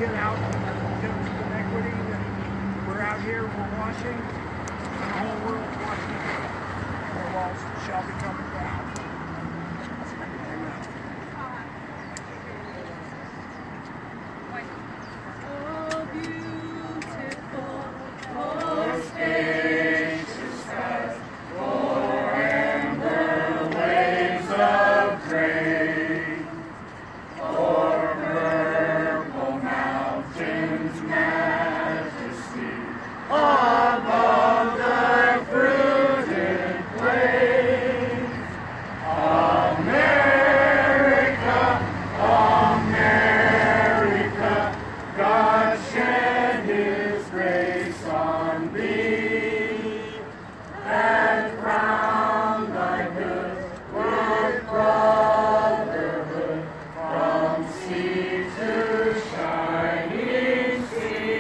get out against inequity that we're out here, we're watching, and the whole world's watching. Our walls shall be coming down. Oh, beautiful, oh, spacious skies, for amber waves of grain, for purple mountains' majesty, above the fruited plains. America, God shed His grace on thee, and crown thy good with brotherhood from sea to shining sea.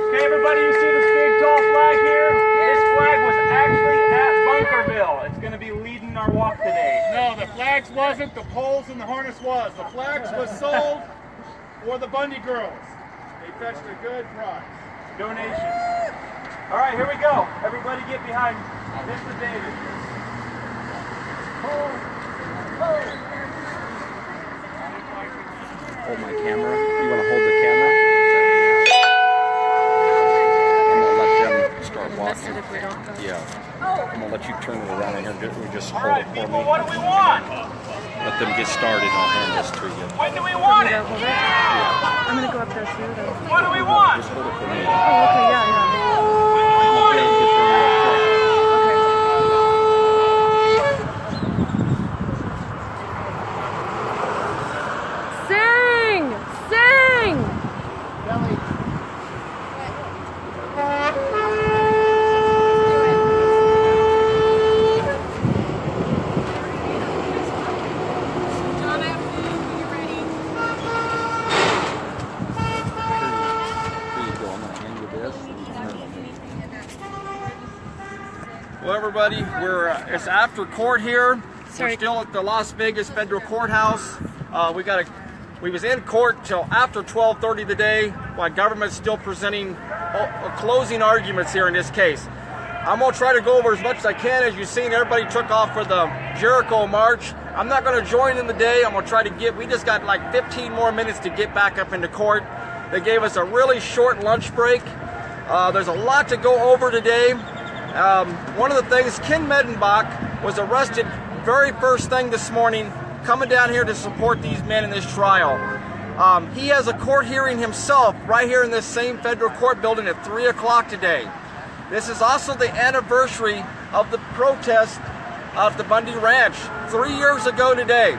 Okay, everybody, you see this big tall flag here? This flag was actually at Bunkerville. It's going to be leading our walk today. No, the flags wasn't, the poles and the harness was. The flags was sold for the Bundy girls. They fetched a good price. Donation. All right, here we go. Everybody get behind Mr. David. Hold my camera. You want to hold the camera? I'm going to let them start walking. Yeah. I'm going to let you turn it around in here. Just hold it for People, me. what do we want? Let them get started. I'll hand this to you. When do we want it? I'm gonna go up there too. What do we want? Just hold it for me. Oh, okay, yeah. When do we want it? Sing! Sing! Well, everybody, it's after court here. Sorry. We're still at the Las Vegas Federal Courthouse. We was in court till after 12:30 today, while government's still presenting closing arguments here in this case. I'm gonna try to go over as much as I can. As you've seen, everybody took off for the Jericho March. I'm not gonna join in the day. I'm gonna try to we just got like 15 more minutes to get back up into court. They gave us a really short lunch break. There's a lot to go over today. One of the things, Ken Medenbach was arrested very first thing this morning, coming down here to support these men in this trial. He has a court hearing himself right here in this same federal court building at 3 o'clock today. This is also the anniversary of the protest of the Bundy Ranch 3 years ago today,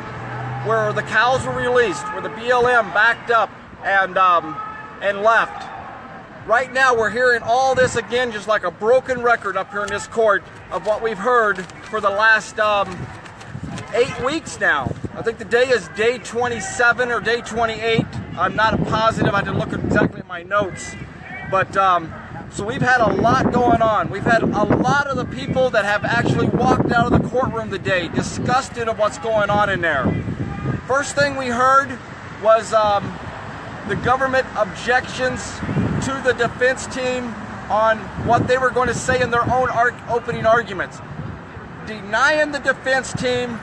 where the cows were released, where the BLM backed up and left. Right now we're hearing all this again, just like a broken record up here in this court of what we've heard for the last 8 weeks now. I think the day is day 27 or day 28. I'm not positive. I didn't look exactly at my notes. But so we've had a lot going on. We've had a lot of the people that have actually walked out of the courtroom today disgusted of what's going on in there. First thing we heard was the government objections to the defense team on what they were going to say in their own opening arguments. Denying the defense team,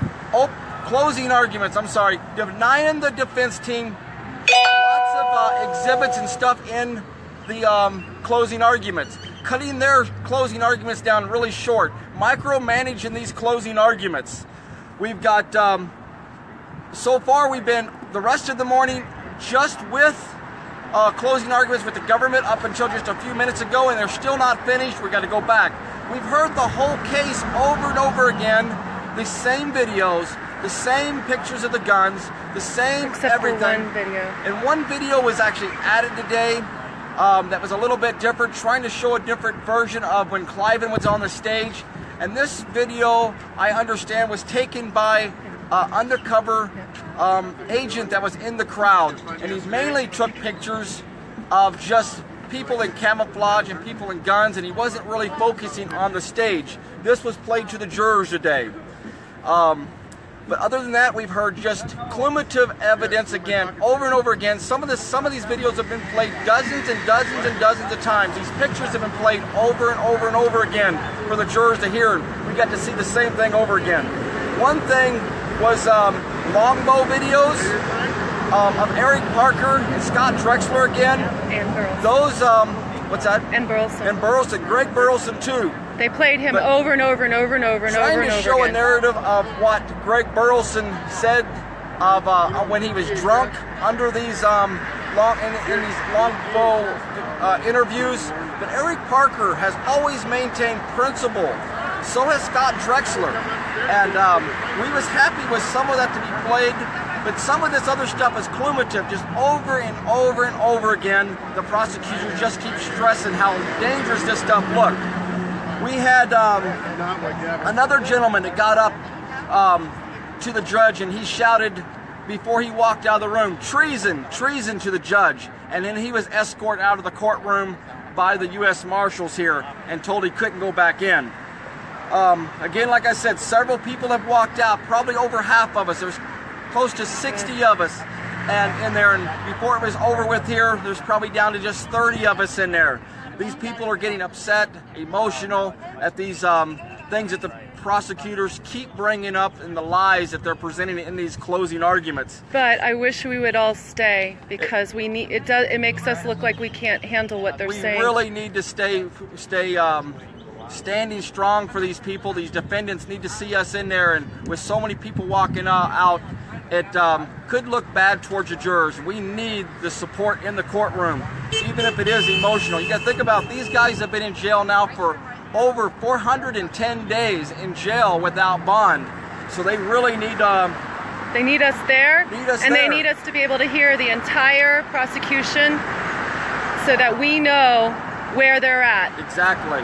closing arguments, I'm sorry, denying the defense team lots of exhibits and stuff in the closing arguments. Cutting their closing arguments down really short. Micromanaging these closing arguments. We've got, so far we've been the rest of the morning just with closing arguments with the government up until just a few minutes ago, and they're still not finished. We've got to go back. We've heard the whole case over and over again, the same videos, the same pictures of the guns, the same Except everything. For one video. And one video was actually added today that was a little bit different, trying to show a different version of when Cliven was on the stage. And this video, I understand, was taken by undercover agent that was in the crowd, and he mainly took pictures of just people in camouflage and people in guns, and he wasn't really focusing on the stage. This was played to the jurors today. But other than that, we've heard just cumulative evidence again, over and over again. Some of these videos have been played dozens and dozens and dozens of times. These pictures have been played over and over and over again for the jurors to hear. We got to see the same thing over again. One thing was longbow videos of Eric Parker and Scott Drexler again. And Burleson. Those, what's that? And Burleson. And Burleson, Greg Burleson too. They played him over and over and over and over and over and over Trying to show again. a narrative of what Greg Burleson said of when he was drunk under these in these longbow interviews. But Eric Parker has always maintained principle. So has Scott Drexler. And we was happy with some of that to be played, but some of this other stuff is cumulative, just over and over and over again. The prosecutors just keep stressing how dangerous this stuff looked. We had another gentleman that got up to the judge, and he shouted before he walked out of the room, "Treason, treason" to the judge. And then he was escorted out of the courtroom by the U.S. Marshals here and told he couldn't go back in. Again, like I said, several people have walked out, probably over half of us. There's close to 60 of us and in there, and before it was over with here, there's probably down to just 30 of us in there. These people are getting upset, emotional at these things that the prosecutors keep bringing up and the lies that they're presenting in these closing arguments. But I wish we would all stay, because we need it. It makes us look like we can't handle what they're saying. We really need to stay standing strong for these people. These defendants need to see us in there, and with so many people walking out, it could look bad towards the jurors. We need the support in the courtroom, even if it is emotional. You got to think about, these guys have been in jail now for over 410 days in jail without bond. So they really need they need us there, and they need us to be able to hear the entire prosecution so that we know where they're at. Exactly.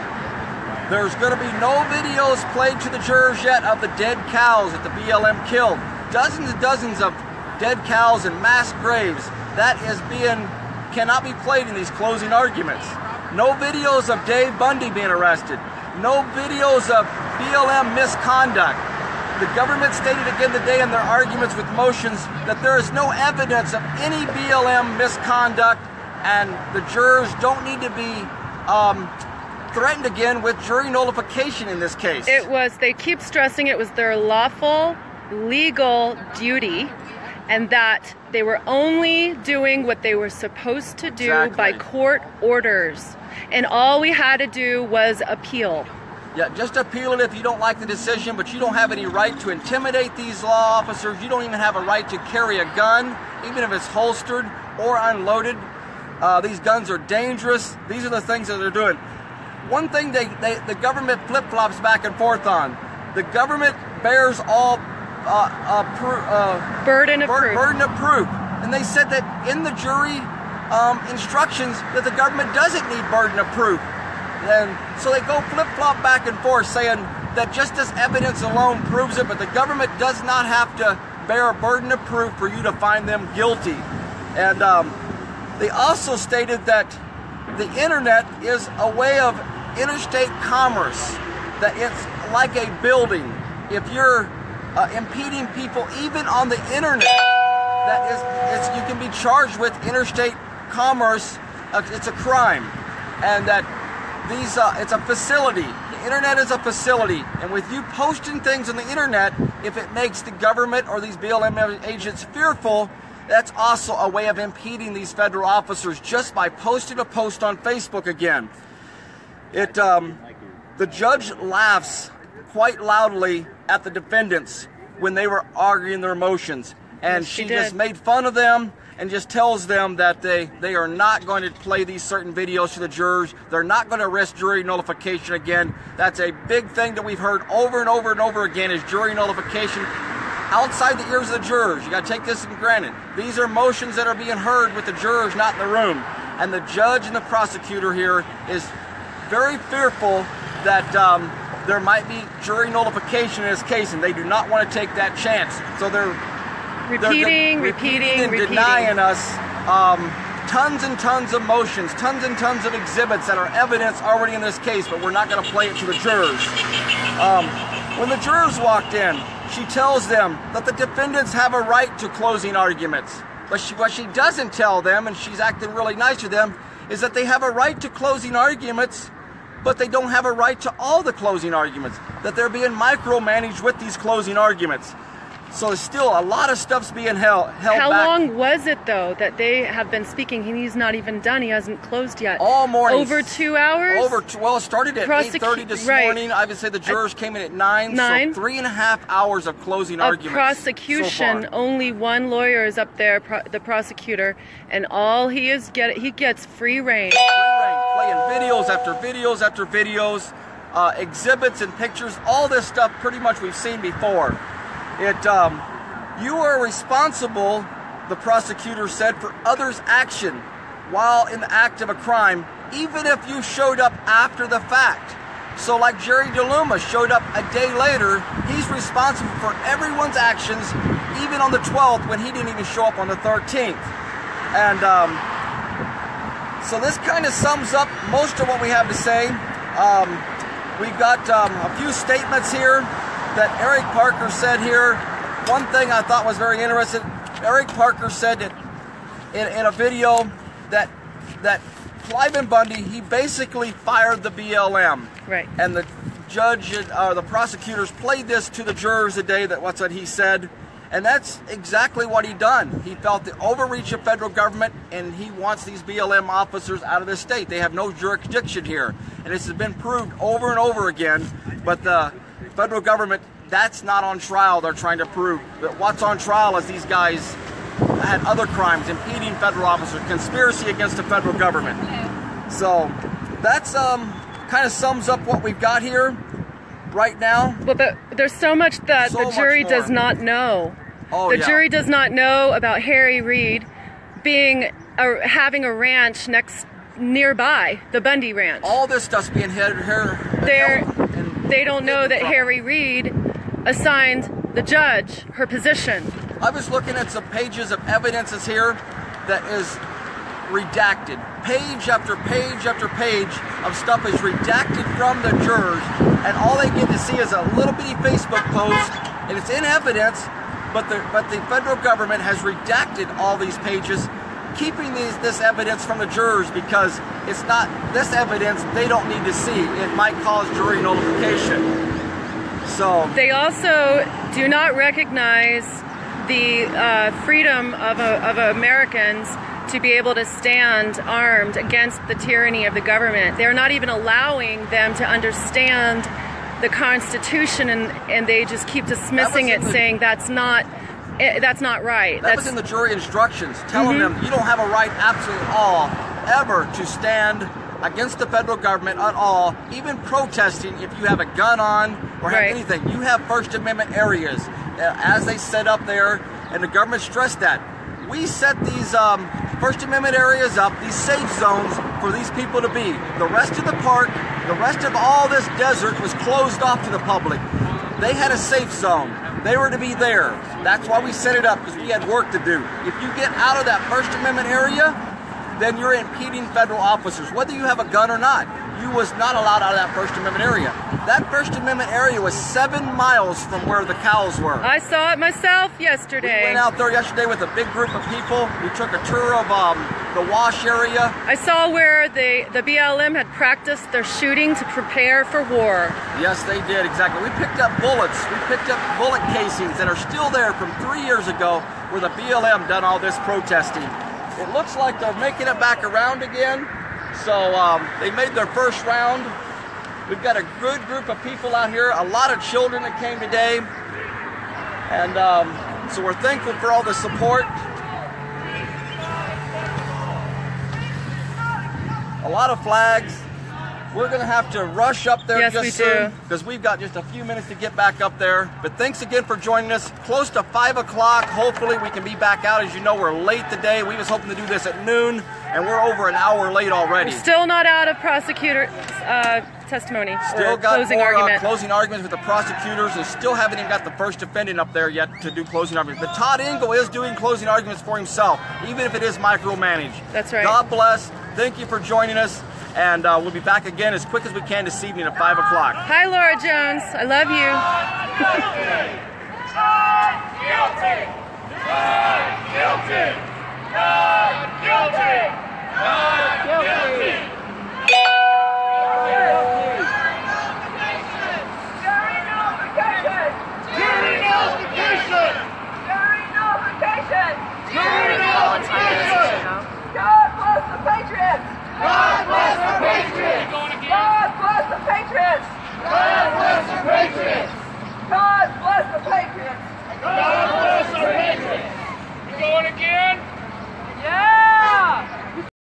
There's going to be no videos played to the jurors yet of the dead cows that the BLM killed. Dozens and dozens of dead cows and mass graves. That cannot be played in these closing arguments. No videos of Dave Bundy being arrested. No videos of BLM misconduct. The government stated again today in their arguments with motions that there is no evidence of any BLM misconduct, and the jurors don't need to be threatened again with jury nullification in this case. They keep stressing it was their lawful, legal duty, and that they were only doing what they were supposed to do by court orders. And all we had to do was appeal. Yeah, just appeal it if you don't like the decision, but you don't have any right to intimidate these law officers. You don't even have a right to carry a gun, even if it's holstered or unloaded. These guns are dangerous. These are the things that they're doing. One thing the government flip-flops back and forth on. The government bears all burden of proof. And they said that in the jury instructions that the government doesn't need burden of proof. And so they go flip-flop back and forth saying that just as evidence alone proves it, but the government does not have to bear a burden of proof for you to find them guilty. And they also stated that the internet is a way of interstate commerce, that it's like a building. If you're impeding people even on the internet, you can be charged with interstate commerce. It's a crime, and that it's a facility. The internet is a facility, and with you posting things on the internet, if it makes the government or these BLM agents fearful, that's also a way of impeding these federal officers just by posting a post on Facebook again. The judge laughs quite loudly at the defendants when they were arguing their motions, and yes, she just made fun of them and just tells them that they are not going to play these certain videos to the jurors. They're not going to risk jury nullification again. That's a big thing that we've heard over and over and over again, is jury nullification outside the ears of the jurors. You got to take this for granted. These are motions that are being heard with the jurors not in the room, and the judge and the prosecutor here is very fearful that there might be jury nullification in this case, and they do not want to take that chance. So they're repeating, denying us tons and tons of motions, tons and tons of exhibits that are evidence already in this case, but we're not going to play it to the jurors. When the jurors walked in, she tells them that the defendants have a right to closing arguments. But what she doesn't tell them, and she's acting really nice to them, is that they have a right to closing arguments, but they don't have a right to all the closing arguments, that they're being micromanaged with these closing arguments. So there's still a lot of stuff's being held back. How long was it, though, that they have been speaking? He's not even done. He hasn't closed yet. All morning. Over 2 hours? Well, it started at 8:30 this morning. I would say the jurors came in at 9. So 3.5 hours of closing arguments. Prosecution, so only one lawyer is up there, the prosecutor, and all he gets free reign. Playing videos after videos after videos, exhibits and pictures, all this stuff pretty much we've seen before. You are responsible, the prosecutor said, for others' action while in the act of a crime, even if you showed up after the fact. So like Jerry DeLuma showed up a day later, he's responsible for everyone's actions, even on the 12th when he didn't even show up on the 13th. And so this kind of sums up most of what we have to say. We've got a few statements here that Eric Parker said here. One thing I thought was very interesting, Eric Parker said that in a video that Cliven Bundy, he basically fired the BLM. Right. And the judge, the prosecutors played this to the jurors today, that what's what he said. And that's exactly what he done. He felt the overreach of federal government, and he wants these BLM officers out of the state. They have no jurisdiction here. And this has been proved over and over again, but the federal government, that's not on trial. They're trying to prove that what's on trial is these guys had other crimes, impeding federal officers, conspiracy against the federal government. So that's kind of sums up what we've got here right now. Well, there's so much that the jury does not know. The jury does not know about Harry Reid having a ranch nearby, the Bundy Ranch. All this stuff's being held here. They don't know that Harry Reid assigned the judge her position. I was looking at some pages of evidences here that is redacted. Page after page after page of stuff is redacted from the jurors, and all they get to see is a little bitty Facebook post, and it's in evidence, but the federal government has redacted all these pages, keeping this evidence from the jurors because it's not this evidence they don't need to see. It might cause jury nullification. So they also do not recognize the freedom of Americans to be able to stand armed against the tyranny of the government. They're not even allowing them to understand the Constitution, and they just keep dismissing it, saying that's not right. That was in the jury instructions, telling them you don't have a right absolutely at all ever to stand against the federal government at all, even protesting if you have a gun on or have anything. You have First Amendment areas, as they set up there, and the government stressed that. We set these First Amendment areas up, these safe zones for these people to be. The rest of the park, the rest of all this desert was closed off to the public. They had a safe zone. They were to be there. That's why we set it up, because we had work to do. If you get out of that First Amendment area, then you're impeding federal officers, whether you have a gun or not. You was not allowed out of that First Amendment area. That First Amendment area was 7 miles from where the cows were. I saw it myself yesterday. We went out there yesterday with a big group of people. We took a tour of the wash area. I saw where the BLM had practiced their shooting to prepare for war. Yes, they did, exactly. We picked up bullets. We picked up bullet casings that are still there from 3 years ago where the BLM done all this protesting. It looks like they're making it back around again. So they made their first round. We've got a good group of people out here, a lot of children that came today. And so we're thankful for all the support. A lot of flags. We're going to have to rush up there Yes, just we soon do. because we've got just a few minutes to get back up there. But thanks again for joining us. Close to 5 o'clock. Hopefully we can be back out. As you know, we're late today. We was hoping to do this at noon, and we're over an hour late already. Still not out of prosecutor testimony. Still or got closing more argument. closing arguments with the prosecutors, and still haven't even got the first defendant up there yet to do closing arguments. But Todd Engel is doing closing arguments for himself, even if it is micromanaged. That's right. God bless. Thank you for joining us, and we'll be back again as quick as we can this evening at 5 o'clock. Hi, Laura Jones. I love you. Guilty! Guilty! Guilty!